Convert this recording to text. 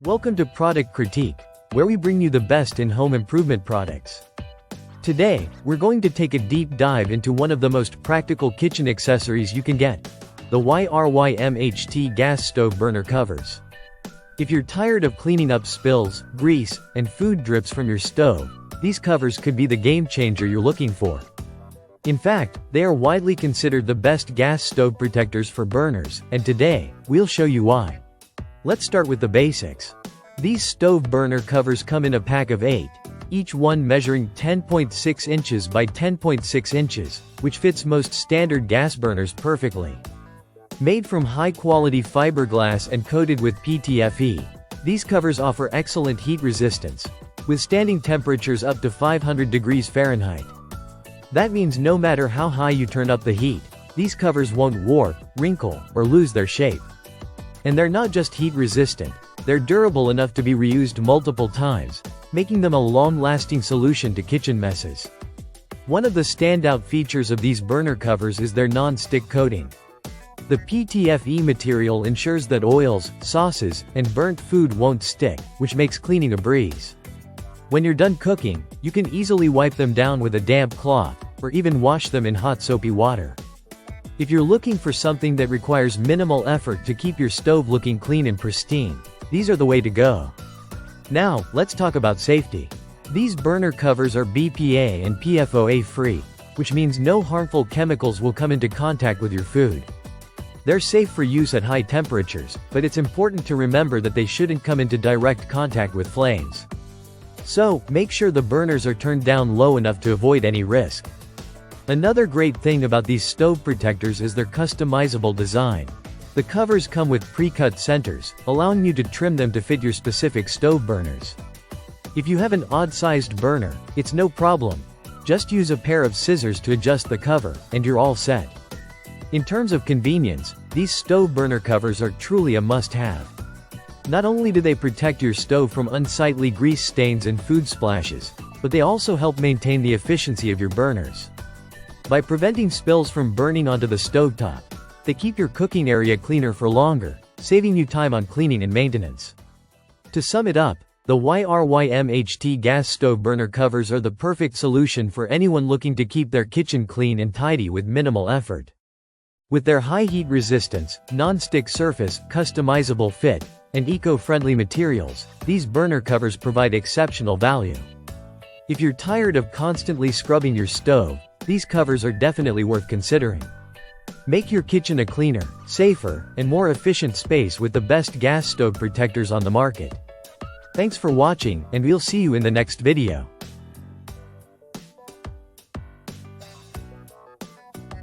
Welcome to Product Critique, where we bring you the best in home improvement products. Today, we're going to take a deep dive into one of the most practical kitchen accessories you can get: the YRYM HT gas stove burner covers. If you're tired of cleaning up spills, grease, and food drips from your stove, these covers could be the game changer you're looking for. In fact, they are widely considered the best gas stove protectors for burners, and today, we'll show you why. Let's start with the basics. These stove burner covers come in a pack of 8, each one measuring 10.6 inches by 10.6 inches, which fits most standard gas burners perfectly. Made from high-quality fiberglass and coated with PTFE, these covers offer excellent heat resistance, withstanding temperatures up to 500 degrees Fahrenheit. That means no matter how high you turn up the heat, these covers won't warp, wrinkle, or lose their shape. And they're not just heat resistant, they're durable enough to be reused multiple times, making them a long-lasting solution to kitchen messes. One of the standout features of these burner covers is their non-stick coating. The PTFE material ensures that oils, sauces, and burnt food won't stick, which makes cleaning a breeze. When you're done cooking, you can easily wipe them down with a damp cloth, or even wash them in hot soapy water. If you're looking for something that requires minimal effort to keep your stove looking clean and pristine, these are the way to go. Now, let's talk about safety. These burner covers are BPA and PFOA free, which means no harmful chemicals will come into contact with your food. They're safe for use at high temperatures, but it's important to remember that they shouldn't come into direct contact with flames. So, make sure the burners are turned down low enough to avoid any risk. Another great thing about these stove protectors is their customizable design. The covers come with pre-cut centers, allowing you to trim them to fit your specific stove burners. If you have an odd-sized burner, it's no problem. Just use a pair of scissors to adjust the cover, and you're all set. In terms of convenience, these stove burner covers are truly a must-have. Not only do they protect your stove from unsightly grease stains and food splashes, but they also help maintain the efficiency of your burners. By preventing spills from burning onto the stovetop, they keep your cooking area cleaner for longer, saving you time on cleaning and maintenance. To sum it up, the YRYM HT gas stove burner covers are the perfect solution for anyone looking to keep their kitchen clean and tidy with minimal effort. With their high heat resistance, non-stick surface, customizable fit, and eco-friendly materials, these burner covers provide exceptional value. If you're tired of constantly scrubbing your stove, these covers are definitely worth considering. Make your kitchen a cleaner, safer, and more efficient space with the best gas stove protectors on the market. Thanks for watching, and we'll see you in the next video.